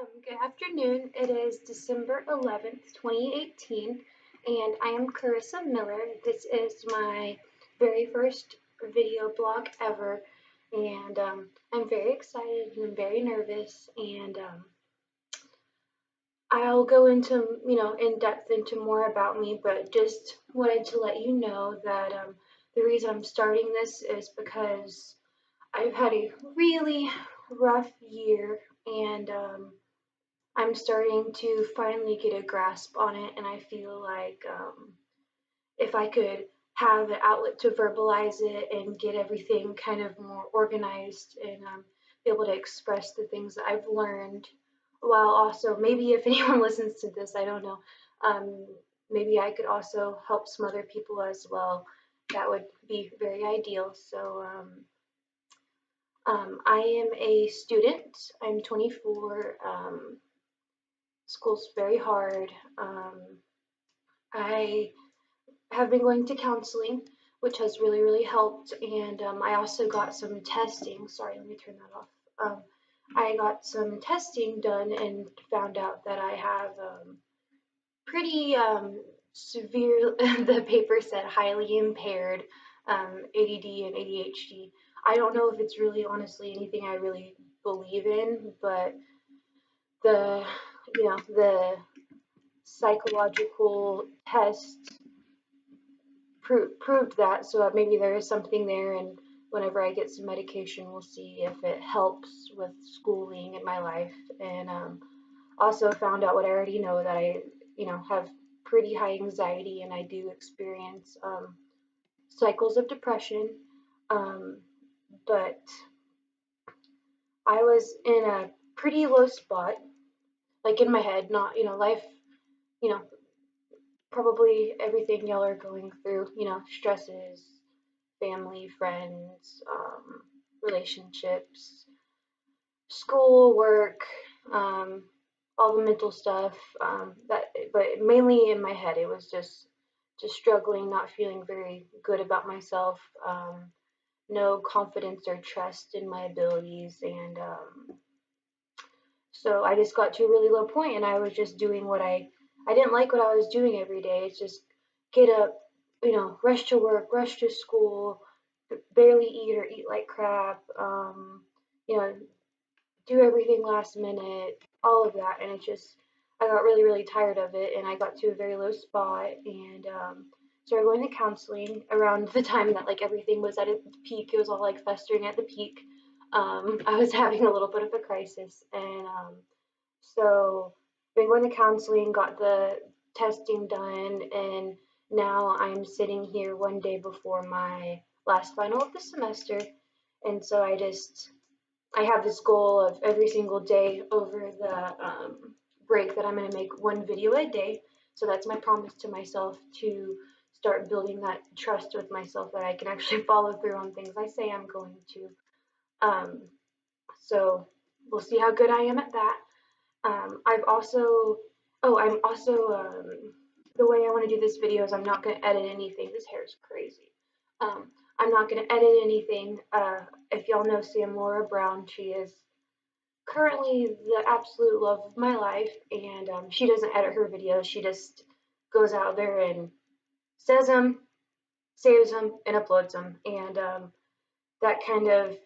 Good afternoon. It is December 11th, 2018, and I am Carissa Miller. This is my very first video blog ever, and I'm very excited and I'm very nervous, and I'll go into, in depth into more about me, but just wanted to let you know that the reason I'm starting this is because I've had a really rough year, and I'm starting to finally get a grasp on it, and I feel like if I could have an outlet to verbalize it and get everything kind of more organized and be able to express the things that I've learned, while also maybe if anyone listens to this, I don't know, um, maybe I could also help some other people as well. That would be very ideal. So I am a student. I'm 24. School's very hard. I have been going to counseling, which has really, really helped. And I also got some testing. Sorry, let me turn that off. I got some testing done and found out that I have pretty severe, the paper said highly impaired ADD and ADHD. I don't know if it's really honestly anything I really believe in, but the the psychological test proved that, so maybe there is something there, and whenever I get some medication, we'll see if it helps with schooling in my life. And also found out what I already know, that I, have pretty high anxiety, and I do experience cycles of depression. Um, but I was in a pretty low spot, like in my head, not, life, you know, probably everything y'all are going through, stresses, family, friends, relationships, school, work, um, all the mental stuff. But mainly in my head, it was just struggling, not feeling very good about myself, no confidence or trust in my abilities, and so I just got to a really low point, and I was just doing what I didn't like what I was doing every day. It's just get up, rush to work, rush to school, barely eat or eat like crap, you know, do everything last minute, all of that. And it just, I got really, really tired of it, and I got to a very low spot, and started going to counseling around the time that like everything was at its peak. It was all like festering at the peak. I was having a little bit of a crisis, and so been going to counseling, got the testing done, and now I'm sitting here one day before my last final of the semester. And so I have this goal of every single day over the break that I'm going to make one video a day. So that's my promise to myself, to start building that trust with myself that I can actually follow through on things I say I'm going to. Um, so we'll see how good I am at that. I'm also, the way I want to do this video is I'm not going to edit anything. This hair is crazy. I'm not going to edit anything. If y'all know Sam Laura Brown, she is currently the absolute love of my life, and she doesn't edit her videos. She just goes out there and says them, saves them, and uploads them. And that kind of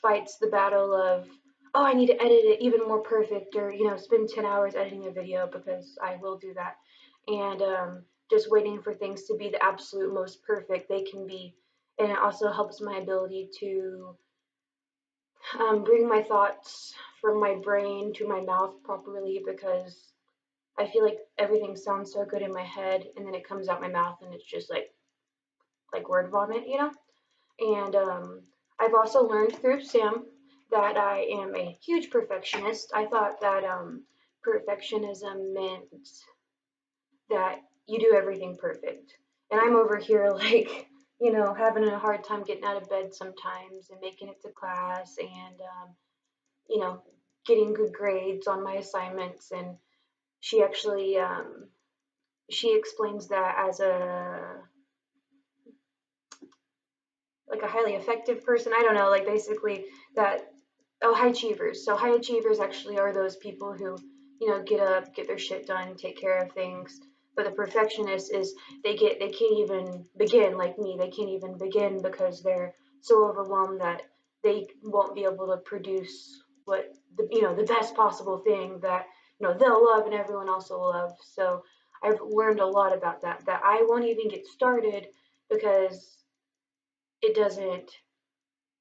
fights the battle of, oh, I need to edit it even more perfect, or spend 10 hours editing a video, because I will do that, and just waiting for things to be the absolute most perfect they can be. And it also helps my ability to bring my thoughts from my brain to my mouth properly, because I feel like everything sounds so good in my head, and then it comes out my mouth and it's just like word vomit. And I've also learned through Sam that I am a huge perfectionist. I thought that perfectionism meant that you do everything perfect. And I'm over here like, having a hard time getting out of bed sometimes and making it to class, and, you know, getting good grades on my assignments. And she actually, she explains that as like a highly effective person. I don't know, like basically that oh, high achievers. So high achievers actually are those people who, get up, get their shit done, take care of things. But the perfectionist is they can't even begin, like me. They can't even begin because they're so overwhelmed that they won't be able to produce what the best possible thing that they'll love and everyone else will love. So I've learned a lot about that I won't even get started because it doesn't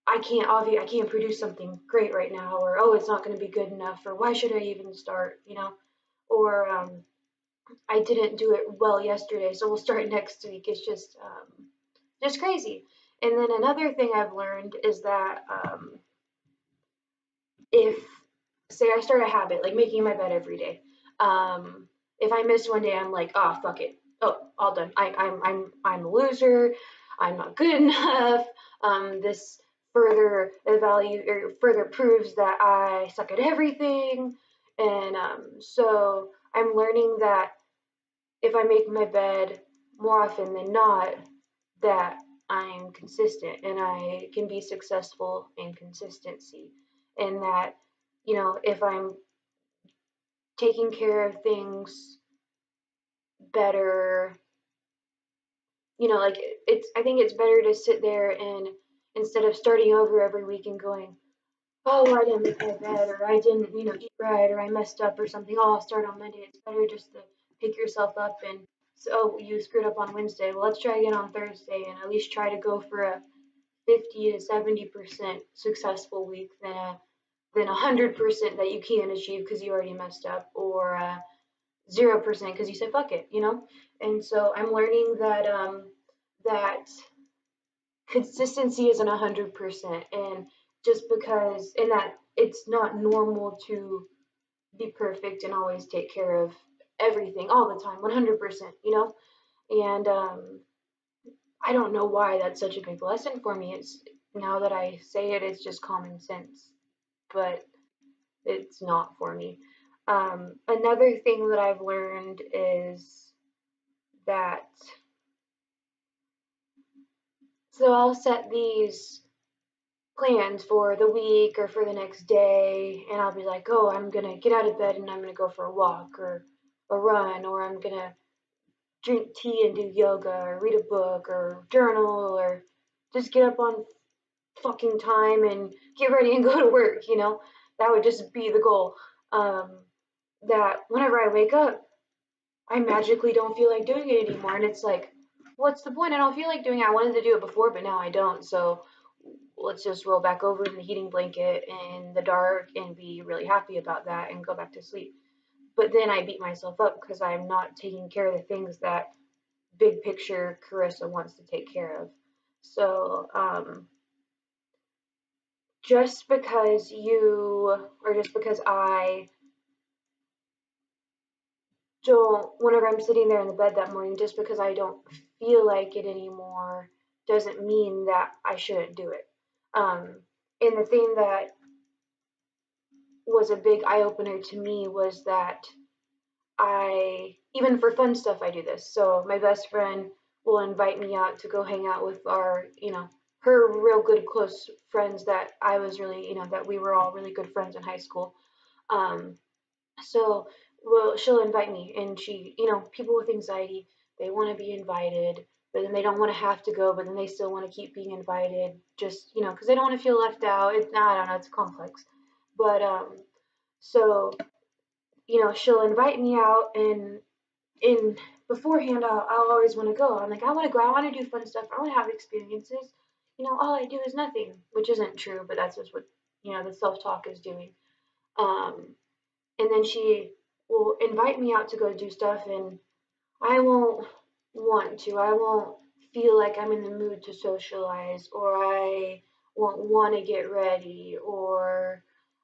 I can't produce something great right now, or oh, it's not going to be good enough, or why should I even start, or I didn't do it well yesterday, so we'll start next week. It's just crazy. And then another thing I've learned is that if say I start a habit like making my bed every day, if I miss one day, I'm like, oh fuck it, oh all done. I'm a loser. I'm not good enough. This further proves that I suck at everything, and so I'm learning that if I make my bed more often than not, that I'm consistent and I can be successful in consistency. And that, if I'm taking care of things better, like I think it's better to sit there and instead of starting over every week and going, oh, I didn't make my bed, or I didn't, eat right, or I messed up or something. Oh, I'll start on Monday. It's better just to pick yourself up and so oh, you screwed up on Wednesday. Well, let's try again on Thursday and at least try to go for a 50 to 70% successful week than 100% that you can't achieve because you already messed up, or 0% because you said fuck it. And so I'm learning that consistency isn't 100%, and just because and that it's not normal to be perfect and always take care of everything all the time 100%. And I don't know why that's such a big lesson for me. It's now that I say it, it's just common sense, but it's not for me. Another thing that I've learned is that so I'll set these plans for the week or for the next day, and I'll be like, oh, I'm gonna get out of bed and I'm gonna go for a walk or a run, or I'm gonna drink tea and do yoga or read a book or journal or just get up on fucking time and get ready and go to work. That would just be the goal. That whenever I wake up, I magically don't feel like doing it anymore. And it's like, what's the point? I don't feel like doing it. I wanted to do it before, but now I don't. So let's just roll back over in the heating blanket in the dark and be really happy about that and go back to sleep. But then I beat myself up because I'm not taking care of the things that big picture Carissa wants to take care of. So just because just because I don't, whenever I'm sitting there in the bed that morning, just because I don't feel like it anymore, doesn't mean that I shouldn't do it. And the thing that was a big eye opener to me was that even for fun stuff, I do this. So my best friend will invite me out to go hang out with her real good close friends that I was really, that we were all really good friends in high school. Um, so she'll invite me, and people with anxiety, they want to be invited, but then they don't want to have to go, but then they still want to keep being invited, just because they don't want to feel left out. I don't know, it's complex, but so she'll invite me out, and in beforehand, I'll always want to go. I'm like, I want to go. I want to do fun stuff. I want to have experiences. All I do is nothing, which isn't true, but that's just what the self talk is doing. Um, and then she will invite me out to go do stuff, and I won't want to. I won't feel like I'm in the mood to socialize, or I won't want to get ready, or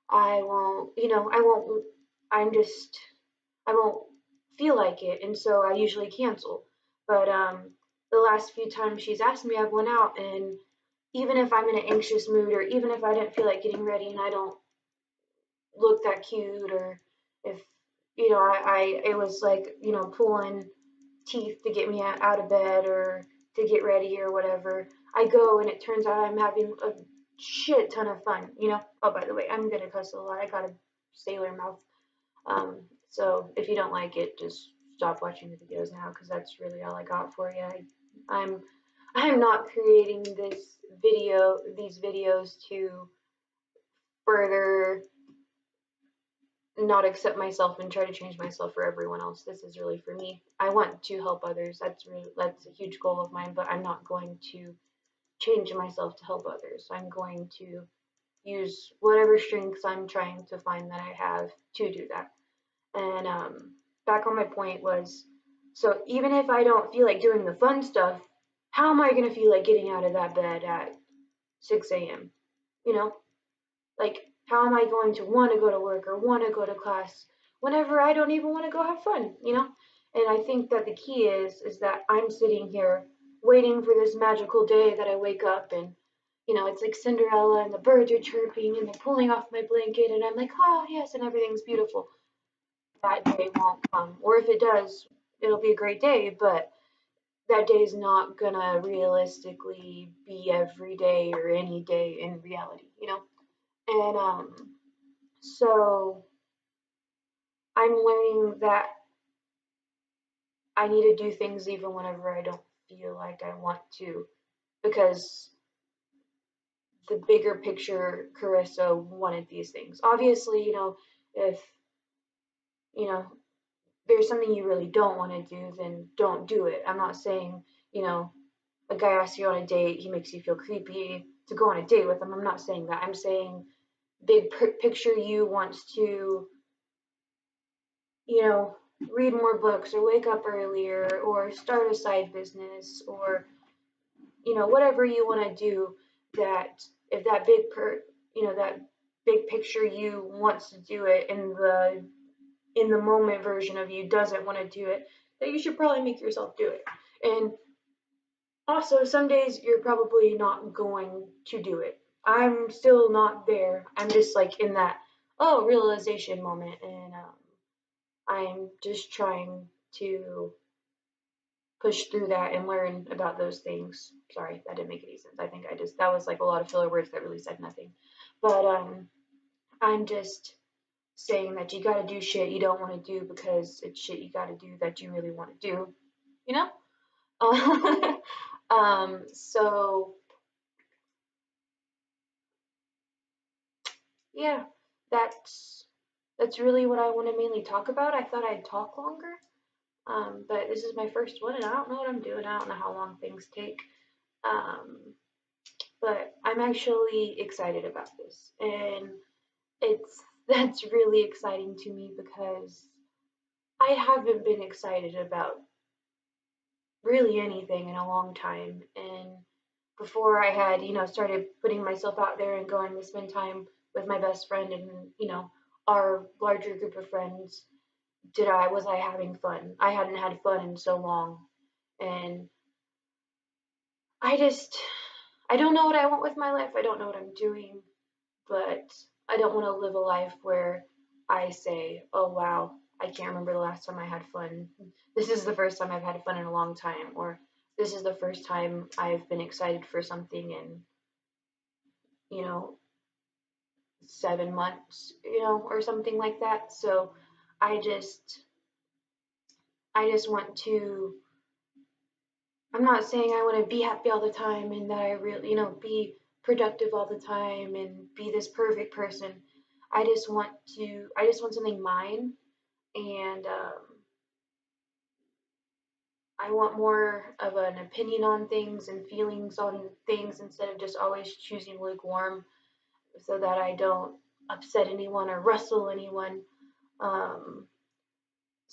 I won't, I won't, I'm just, I won't feel like it. And so I usually cancel. But the last few times she's asked me, I've went out, and even if I'm in an anxious mood, or even if I didn't feel like getting ready and I don't look that cute, or if it was like pulling teeth to get me out of bed or to get ready or whatever, I go and it turns out I'm having a shit ton of fun, you know. Oh, by the way, I'm gonna cuss a lot. I got a sailor mouth. So if you don't like it, just stop watching the videos now, because that's really all I got for you. I'm I'm not creating these videos to further not accept myself and try to change myself for everyone else. This is really for me. I want to help others. That's a huge goal of mine, but I'm not going to change myself to help others. I'm going to use whatever strengths I'm trying to find that I have to do that. And back on my point was, so even if I don't feel like doing the fun stuff, how am I going to feel like getting out of that bed at 6 a.m.? You know, like, how am I going to want to go to work or want to go to class whenever I don't even want to go have fun, you know? And I think that the key is that I'm sitting here waiting for this magical day that I wake up and, you know, it's like Cinderella and the birds are chirping and they're pulling off my blanket and I'm like, oh, yes, and everything's beautiful. That day won't come. Or if it does, it'll be a great day, but that day is not gonna realistically be every day or any day in reality, you know? And so I'm learning that I need to do things even whenever I don't feel like I want to, because the bigger picture Carissa wanted these things. Obviously, you know, if you know there's something you really don't want to do, then don't do it. I'm not saying, you know, a guy asks you on a date, he makes you feel creepy to go on a date with him. I'm not saying that. I'm saying picture you wants to, you know, read more books or wake up earlier or start a side business or, you know, whatever you want to do, that if that you know, that big picture you wants to do it and the in the moment version of you doesn't want to do it, that you should probably make yourself do it. And also, some days you're probably not going to do it. I'm still not there. I'm just like in that, oh, realization moment. And I'm just trying to push through that and learn about those things. Sorry, that didn't make any sense. I think that was like a lot of filler words that really said nothing. But I'm just saying that you gotta do shit you don't want to do because it's shit you gotta do that you really want to do, you know? So yeah, that's that's really what I want to mainly talk about. I thought I'd talk longer, but this is my first one, and I don't know what I'm doing. I don't know how long things take. Um, but I'm actually excited about this, and it's that's really exciting to me because I haven't been excited about really anything in a long time. And before I had, you know, started putting myself out there and going to spend time with my best friend and, you know, our larger group of friends, was I having fun? I hadn't had fun in so long. And I just I don't know what I want with my life. I don't know what I'm doing, but I don't want to live a life where I say, "Oh wow, I can't remember the last time I had fun. This is the first time I've had fun in a long time," or "This is the first time I've been excited for something in, you know, 7 months, you know, or something like that." So I just I just want to I'm not saying I want to be happy all the time and that I really, you know, be productive all the time and be this perfect person. I just want something mine, and I want more of an opinion on things and feelings on things instead of just always choosing lukewarm, so that I don't upset anyone or rustle anyone. Um,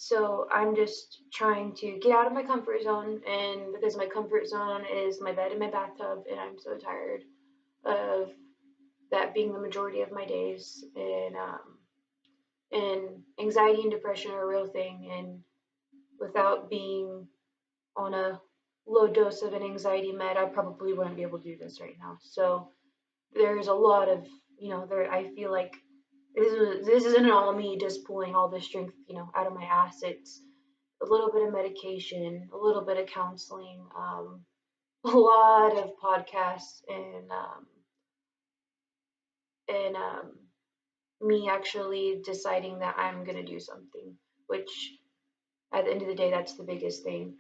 So I'm just trying to get out of my comfort zone, and because my comfort zone is my bed and my bathtub, and I'm so tired of that being the majority of my days. And anxiety and depression are a real thing, and without being on a low dose of an anxiety med, I probably wouldn't be able to do this right now. So there's a lot of, you know, there I feel like this isn't all me just pulling all this strength, you know, out of my ass. It's a little bit of medication, a little bit of counseling, a lot of podcasts, and and me actually deciding that I'm gonna do something, which at the end of the day, that's the biggest thing.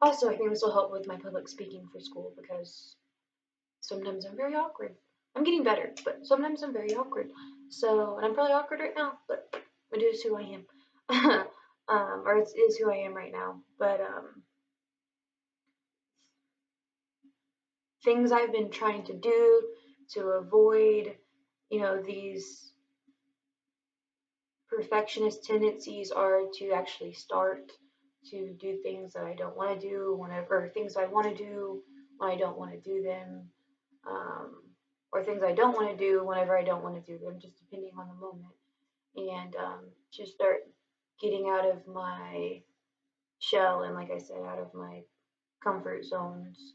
Also, I think this will help with my public speaking for school because sometimes I'm very awkward. I'm getting better, but sometimes I'm very awkward. So, and I'm probably awkward right now, but it is who I am. Or it is who I am right now. But things I've been trying to do to avoid, these perfectionist tendencies are to actually start to do things that I don't want to do whenever things I want to do when I don't want to do them, um, or things I don't want to do whenever I don't want to do them, just depending on the moment. And to start getting out of my shell and, like I said, out of my comfort zones.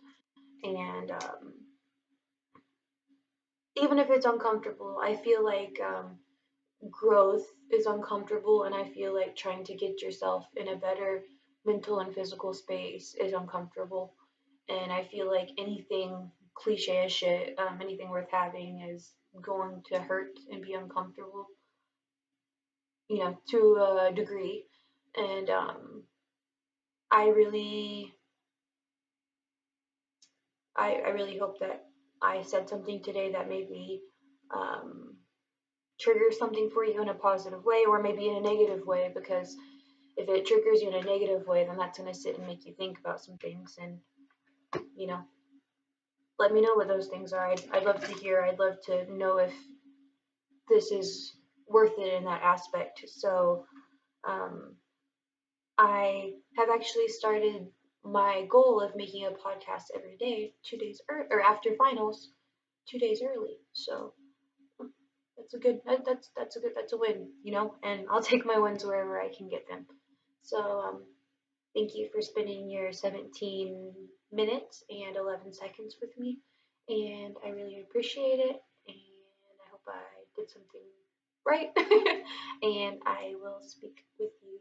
And even if it's uncomfortable, I feel like growth is uncomfortable, and I feel like trying to get yourself in a better mental and physical space is uncomfortable. And I feel like anything cliche as shit, anything worth having is going to hurt and be uncomfortable, to a degree. And I really, I really hope that I said something today that maybe um, triggers something for you in a positive way, or maybe in a negative way, because if it triggers you in a negative way, then that's going to sit and make you think about some things. And, you know, let me know what those things are. I'd love to hear. I'd love to know if this is worth it in that aspect. So, um, I have actually started my goal of making a podcast every day, 2 days or after finals, 2 days early. So that's a good that's a win, and I'll take my wins wherever I can get them. So thank you for spending your 17 minutes and 11 seconds with me, and I really appreciate it, and I hope I did something right. And I will speak with you